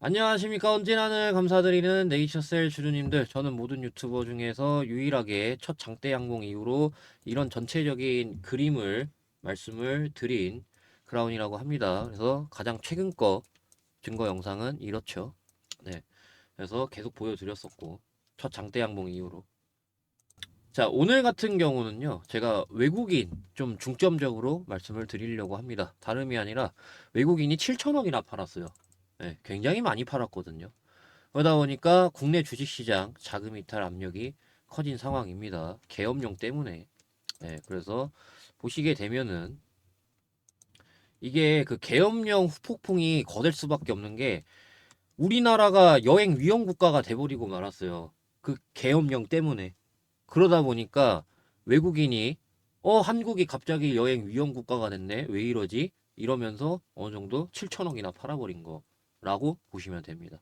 안녕하십니까. 언제나는 감사드리는 네이처셀 주주님들. 저는 모든 유튜버 중에서 유일하게 첫 장대 양봉 이후로 이런 전체적인 그림을 말씀을 드린 크라운이라고 합니다. 그래서 가장 최근 거 증거 영상은 이렇죠. 네. 그래서 계속 보여드렸었고, 첫 장대 양봉 이후로. 자, 오늘 같은 경우는요, 제가 외국인 좀 중점적으로 말씀을 드리려고 합니다. 다름이 아니라 외국인이 7천억이나 팔았어요. 네, 굉장히 많이 팔았거든요. 그러다 보니까 국내 주식시장 자금 이탈 압력이 커진 상황입니다. 계엄령 때문에. 네, 그래서 보시게 되면은 이게 그 계엄령 후폭풍이 거댈 수밖에 없는 게 우리나라가 여행 위험 국가가 돼버리고 말았어요. 그 계엄령 때문에. 그러다 보니까 외국인이 한국이 갑자기 여행 위험 국가가 됐네. 왜 이러지? 이러면서 어느 정도 7천억이나 팔아버린 거라고 보시면 됩니다.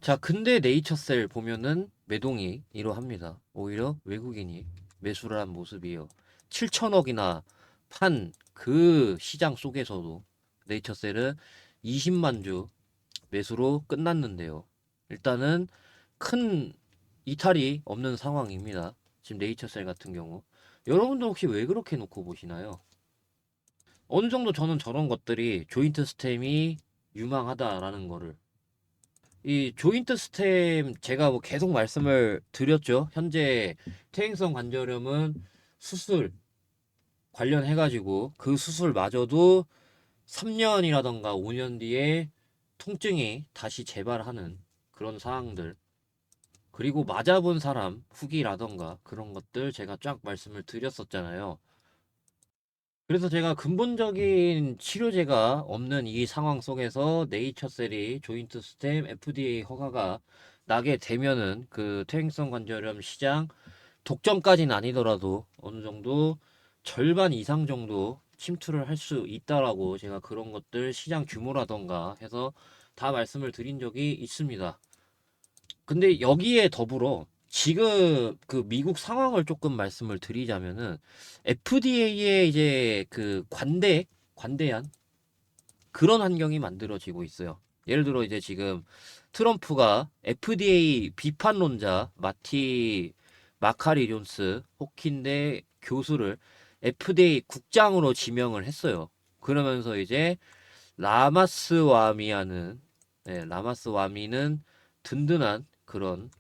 자, 근데 네이처셀 보면은 매동이 이러합니다. 오히려 외국인이 매수를 한 모습이에요. 7천억이나 판 그 시장 속에서도 네이처셀은 20만 주 매수로 끝났는데요. 일단은 큰 이탈이 없는 상황입니다. 지금 네이처셀 같은 경우. 여러분들 혹시 왜 그렇게 놓고 보시나요? 어느 정도 저는 저런 것들이 조인트 스템이 유망하다라는 거를 이 조인트 스템 제가 뭐 계속 말씀을 드렸죠. 현재 퇴행성 관절염은 수술 관련해가지고 그 수술마저도 3년이라던가 5년 뒤에 통증이 다시 재발하는 그런 상황들 그리고 맞아본 사람 후기라던가 그런 것들 제가 쫙 말씀을 드렸었잖아요. 그래서 제가 근본적인 치료제가 없는 이 상황 속에서 네이처셀이 조인트 스템 FDA 허가가 나게 되면은 그 퇴행성 관절염 시장 독점까지는 아니더라도 어느 정도 절반 이상 정도 침투를 할 수 있다라고 제가 그런 것들 시장 규모라던가 해서 다 말씀을 드린 적이 있습니다. 근데 여기에 더불어 지금 그 미국 상황을 조금 말씀을 드리자면은 FDA의 이제 그 관대한 그런 환경이 만들어지고 있어요. 예를 들어 이제 지금 트럼프가 FDA 비판론자 마카리 존스 호킨대 교수를 FDA 국장으로 지명을 했어요. 그러면서 이제 라마스와미아는 라마스와미는 든든한 그런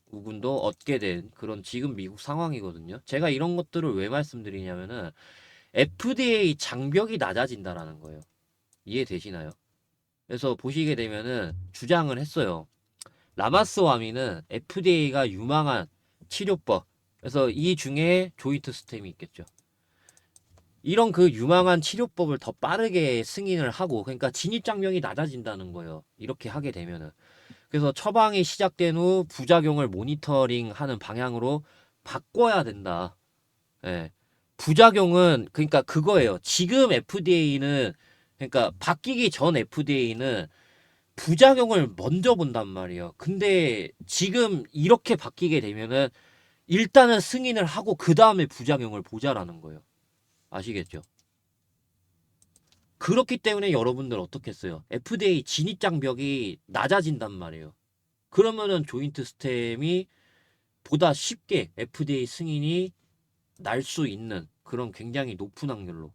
우군도 얻게 된 그런 지금 미국 상황이거든요. 제가 이런 것들을 왜 말씀드리냐면은 FDA 장벽이 낮아진다라는 거예요. 이해되시나요? 그래서 보시게 되면은 주장을 했어요. 라마스와미는 FDA가 유망한 치료법. 그래서 이 중에 조인트 스템이 있겠죠. 이런 그 유망한 치료법을 더 빠르게 승인을 하고 그러니까 진입 장벽이 낮아진다는 거예요. 이렇게 하게 되면은. 그래서 처방이 시작된 후 부작용을 모니터링하는 방향으로 바꿔야 된다. 예. 부작용은 그러니까 그거예요. 지금 FDA는 그러니까 바뀌기 전 FDA는 부작용을 먼저 본단 말이에요. 근데 지금 이렇게 바뀌게 되면은 일단은 승인을 하고 그 다음에 부작용을 보자라는 거예요. 아시겠죠? 그렇기 때문에 여러분들 어떻겠어요? FDA 진입 장벽이 낮아진단 말이에요. 그러면은 조인트 스템이 보다 쉽게 FDA 승인이 날 수 있는 그런 굉장히 높은 확률로.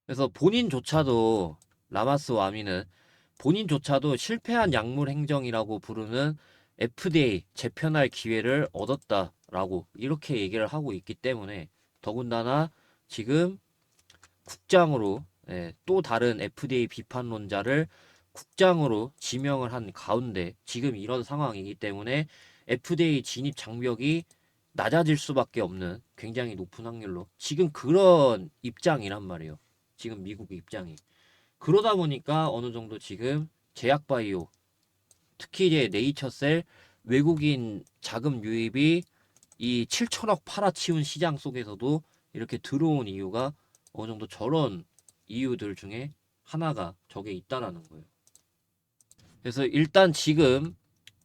그래서 본인조차도 라마스 와미는 본인조차도 실패한 약물 행정이라고 부르는 FDA 재편할 기회를 얻었다라고 이렇게 얘기를 하고 있기 때문에 더군다나 지금 국장으로 또 다른 FDA 비판론자를 국장으로 지명을 한 가운데 지금 이런 상황이기 때문에 FDA 진입 장벽이 낮아질 수밖에 없는 굉장히 높은 확률로 지금 그런 입장이란 말이에요. 지금 미국 입장이. 그러다 보니까 어느 정도 지금 제약바이오 특히 이제 네이처셀 외국인 자금 유입이 이 7천억 팔아치운 시장 속에서도 이렇게 들어온 이유가 어느 정도 저런 이유들 중에 하나가 저게 있다라는 거예요. 그래서 일단 지금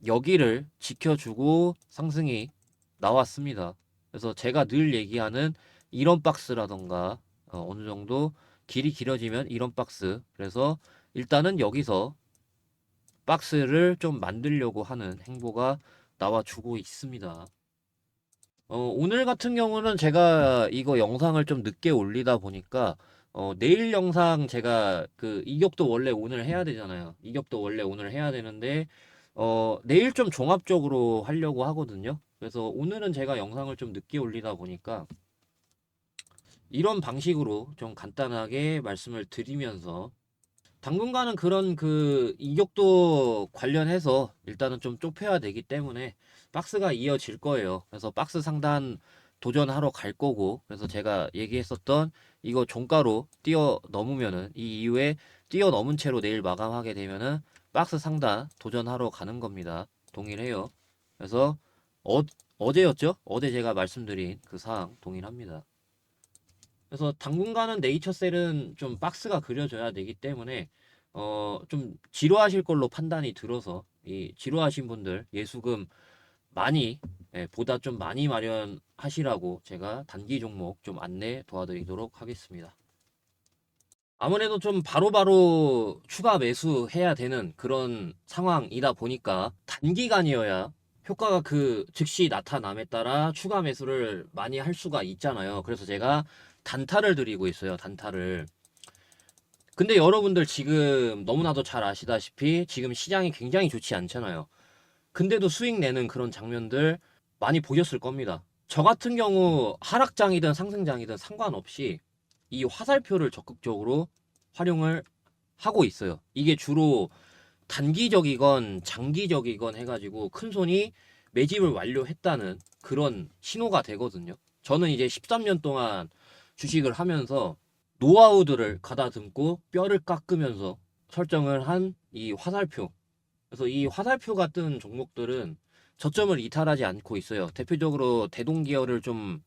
여기를 지켜주고 상승이 나왔습니다. 그래서 제가 늘 얘기하는 이런 박스라던가 어느 정도 길이 길어지면 이런 박스. 그래서 일단은 여기서 박스를 좀 만들려고 하는 행보가 나와주고 있습니다. 오늘 같은 경우는 제가 이거 영상을 좀 늦게 올리다 보니까 내일 영상 제가 그 이격도 원래 오늘 해야 되잖아요. 이격도 원래 오늘 해야 되는데 내일 좀 종합적으로 하려고 하거든요. 그래서 오늘은 제가 영상을 좀 늦게 올리다 보니까 이런 방식으로 좀 간단하게 말씀을 드리면서 당분간은 그런 그 이격도 관련해서 일단은 좀 좁혀야 되기 때문에 박스가 이어질 거예요. 그래서 박스 상단 도전하러 갈 거고, 그래서 제가 얘기했었던 이거 종가로 뛰어 넘으면은 이 이후에 뛰어 넘은 채로 내일 마감하게 되면은 박스 상단 도전하러 가는 겁니다. 동일해요. 그래서 어제였죠? 어제 제가 말씀드린 그 사항 동일합니다. 그래서 당분간은 네이처셀은 좀 박스가 그려져야 되기 때문에 좀 지루하실 걸로 판단이 들어서 이 지루하신 분들 예수금 많이 보다 좀 많이 마련하시라고 제가 단기 종목 좀 안내 도와드리도록 하겠습니다. 아무래도 좀 바로바로 추가 매수해야 되는 그런 상황이다 보니까 단기간이어야 효과가 그 즉시 나타남에 따라 추가 매수를 많이 할 수가 있잖아요. 그래서 제가 단타를 드리고 있어요. 단타를. 근데 여러분들 지금 너무나도 잘 아시다시피 지금 시장이 굉장히 좋지 않잖아요. 근데도 수익 내는 그런 장면들 많이 보셨을 겁니다. 저 같은 경우 하락장이든 상승장이든 상관없이 이 화살표를 적극적으로 활용을 하고 있어요. 이게 주로 단기적이건 장기적이건 해가지고 큰 손이 매집을 완료했다는 그런 신호가 되거든요. 저는 이제 13년 동안 주식을 하면서 노하우들을 가다듬고 뼈를 깎으면서 설정을 한 이 화살표. 그래서 이 화살표가 뜬 종목들은 저점을 이탈하지 않고 있어요. 대표적으로 대동기어를 좀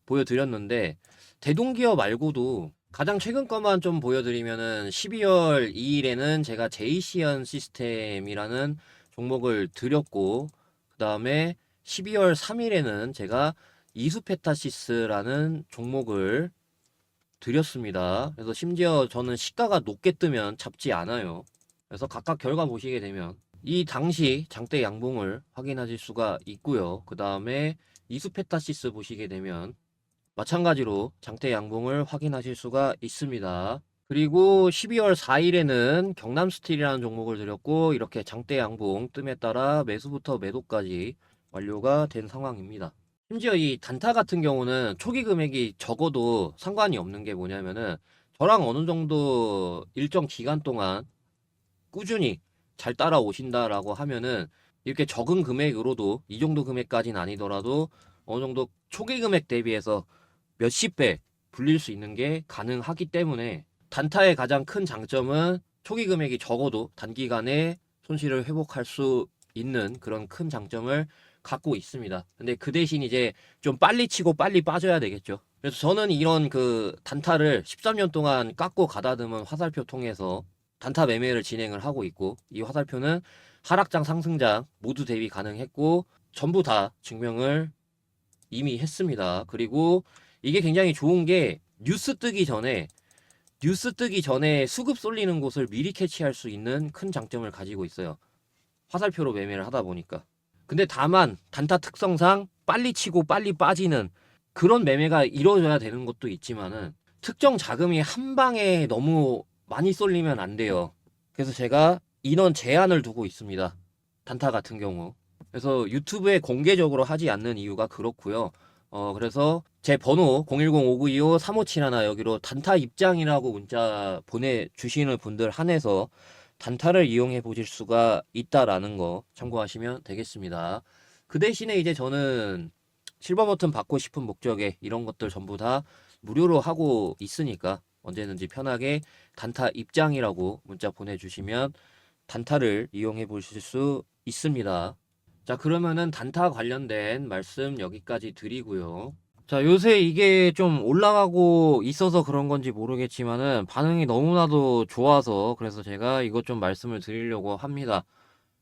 보여드렸는데 대동기어 말고도 가장 최근 거만 좀 보여드리면은 12월 2일에는 제가 제이시언 시스템이라는 종목을 드렸고 그 다음에 12월 3일에는 제가 이수페타시스라는 종목을 드렸습니다. 그래서 심지어 저는 시가가 높게 뜨면 잡지 않아요. 그래서 각각 결과 보시게 되면 이 당시 장대 양봉을 확인하실 수가 있고요. 그 다음에 이수페타시스 보시게 되면 마찬가지로 장대 양봉을 확인하실 수가 있습니다. 그리고 12월 4일에는 경남스틸이라는 종목을 드렸고 이렇게 장대 양봉 뜸에 따라 매수부터 매도까지 완료가 된 상황입니다. 심지어 이 단타 같은 경우는 초기 금액이 적어도 상관이 없는 게 뭐냐면은 저랑 어느 정도 일정 기간 동안 꾸준히 잘 따라오신다라고 하면은 이렇게 적은 금액으로도 이 정도 금액까지는 아니더라도 어느 정도 초기 금액 대비해서 몇십 배 불릴 수 있는 게 가능하기 때문에 단타의 가장 큰 장점은 초기 금액이 적어도 단기간에 손실을 회복할 수 있는 그런 큰 장점을 갖고 있습니다. 근데 그 대신 이제 좀 빨리 치고 빨리 빠져야 되겠죠. 그래서 저는 이런 그 단타를 13년 동안 깎고 가다듬은 화살표 통해서 단타 매매를 진행을 하고 있고 이 화살표는 하락장 상승장 모두 대비 가능했고 전부 다 증명을 이미 했습니다. 그리고 이게 굉장히 좋은 게 뉴스 뜨기 전에 수급 쏠리는 곳을 미리 캐치할 수 있는 큰 장점을 가지고 있어요. 화살표로 매매를 하다 보니까. 근데 다만 단타 특성상 빨리 치고 빨리 빠지는 그런 매매가 이루어져야 되는 것도 있지만은 특정 자금이 한 방에 너무 많이 쏠리면 안 돼요. 그래서 제가 인원 제한을 두고 있습니다. 단타 같은 경우. 그래서 유튜브에 공개적으로 하지 않는 이유가 그렇고요. 그래서 제 번호 010-5925-3571 여기로 단타 입장이라고 문자 보내주시는 분들 한해서 단타를 이용해 보실 수가 있다라는 거 참고하시면 되겠습니다. 그 대신에 이제 저는 실버 버튼 받고 싶은 목적에 이런 것들 전부 다 무료로 하고 있으니까 언제든지 편하게 단타 입장이라고 문자 보내주시면 단타를 이용해 보실 수 있습니다. 자, 그러면은 단타 관련된 말씀 여기까지 드리고요. 자, 요새 이게 좀 올라가고 있어서 그런 건지 모르겠지만은 반응이 너무나도 좋아서 그래서 제가 이것 좀 말씀을 드리려고 합니다.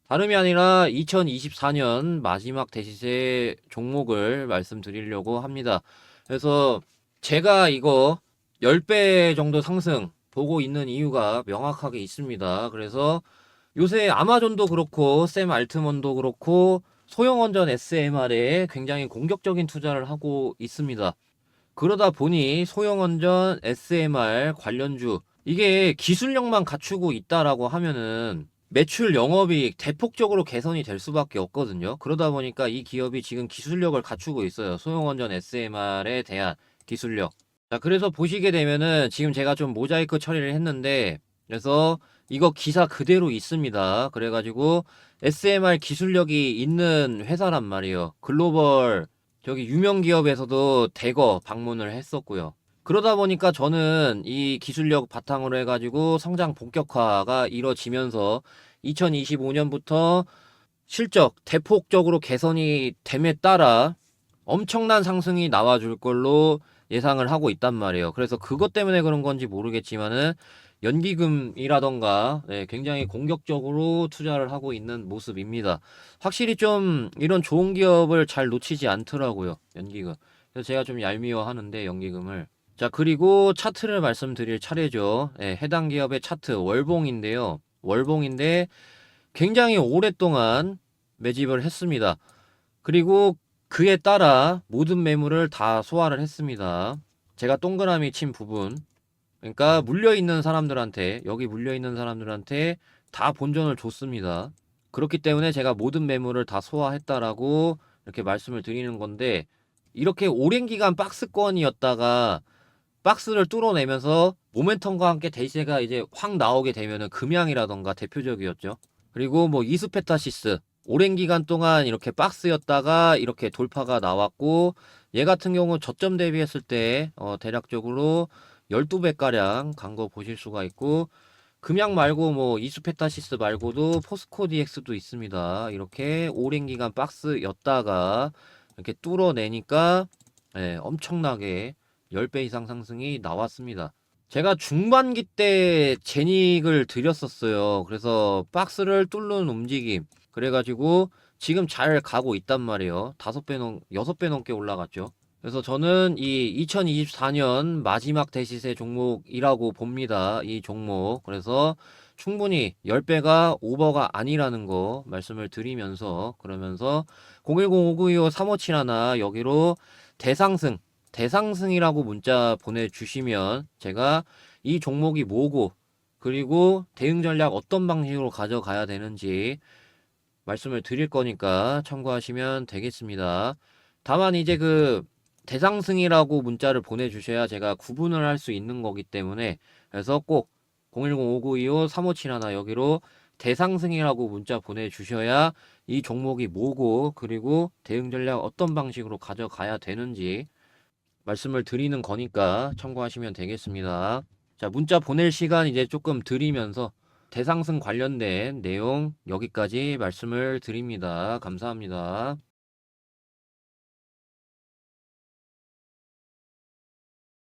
다름이 아니라 2024년 마지막 대시세 종목을 말씀드리려고 합니다. 그래서 제가 이거 10배 정도 상승 보고 있는 이유가 명확하게 있습니다. 그래서 요새 아마존도 그렇고 샘 알트먼도 그렇고 소형원전 SMR에 굉장히 공격적인 투자를 하고 있습니다. 그러다 보니 소형원전 SMR 관련주 이게 기술력만 갖추고 있다라고 하면은 매출 영업이익 대폭적으로 개선이 될 수밖에 없거든요. 그러다 보니까 이 기업이 지금 기술력을 갖추고 있어요. 소형원전 SMR에 대한 기술력. 자, 그래서 보시게 되면은 지금 제가 좀 모자이크 처리를 했는데 그래서 이거 기사 그대로 있습니다. 그래가지고 SMR 기술력이 있는 회사란 말이에요. 글로벌 저기 유명 기업에서도 대거 방문을 했었고요. 그러다 보니까 저는 이 기술력 바탕으로 해가지고 성장 본격화가 이뤄지면서 2025년부터 실적 대폭적으로 개선이 됨에 따라 엄청난 상승이 나와줄 걸로 예상을 하고 있단 말이에요. 그래서 그것 때문에 그런 건지 모르겠지만은 연기금이라던가 굉장히 공격적으로 투자를 하고 있는 모습입니다. 확실히 좀 이런 좋은 기업을 잘 놓치지 않더라고요. 연기금. 그래서 제가 좀 얄미워 하는데 연기금을. 자, 그리고 차트를 말씀드릴 차례죠. 해당 기업의 차트 월봉인데요. 월봉인데 굉장히 오랫동안 매집을 했습니다. 그리고 그에 따라 모든 매물을 다 소화를 했습니다. 제가 동그라미 친 부분, 그러니까 물려있는 사람들한테, 여기 물려있는 사람들한테 다 본전을 줬습니다. 그렇기 때문에 제가 모든 매물을 다 소화했다라고 이렇게 말씀을 드리는 건데, 이렇게 오랜 기간 박스권이었다가 박스를 뚫어내면서 모멘텀과 함께 대세가 이제 확 나오게 되면은 금양이라던가 대표적이었죠. 그리고 뭐 이스페타시스 오랜 기간 동안 이렇게 박스였다가 이렇게 돌파가 나왔고 얘 같은 경우 저점 대비했을 때 대략적으로 12배가량 간 거 보실 수가 있고 금양 말고 뭐 이스페타시스 말고도 포스코 DX도 있습니다. 이렇게 오랜 기간 박스였다가 이렇게 뚫어내니까 엄청나게 10배 이상 상승이 나왔습니다. 제가 중반기 때 제닉을 드렸었어요. 그래서 박스를 뚫는 움직임. 그래가지고 지금 잘 가고 있단 말이에요. 6배 넘게 올라갔죠. 그래서 저는 이 2024년 마지막 대시세 종목이라고 봅니다. 이 종목. 그래서 충분히 10배가 오버가 아니라는 거 말씀을 드리면서 그러면서 010-5925-3571 여기로 대상승이라고 문자 보내주시면 제가 이 종목이 뭐고 그리고 대응 전략 어떤 방식으로 가져가야 되는지 말씀을 드릴 거니까 참고하시면 되겠습니다. 다만 이제 그 대상승이라고 문자를 보내주셔야 제가 구분을 할 수 있는 거기 때문에 그래서 꼭 010-5925-3571 여기로 대상승이라고 문자 보내주셔야 이 종목이 뭐고 그리고 대응 전략 어떤 방식으로 가져가야 되는지 말씀을 드리는 거니까 참고하시면 되겠습니다. 자, 문자 보낼 시간 이제 조금 드리면서 대상승 관련된 내용 여기까지 말씀을 드립니다. 감사합니다.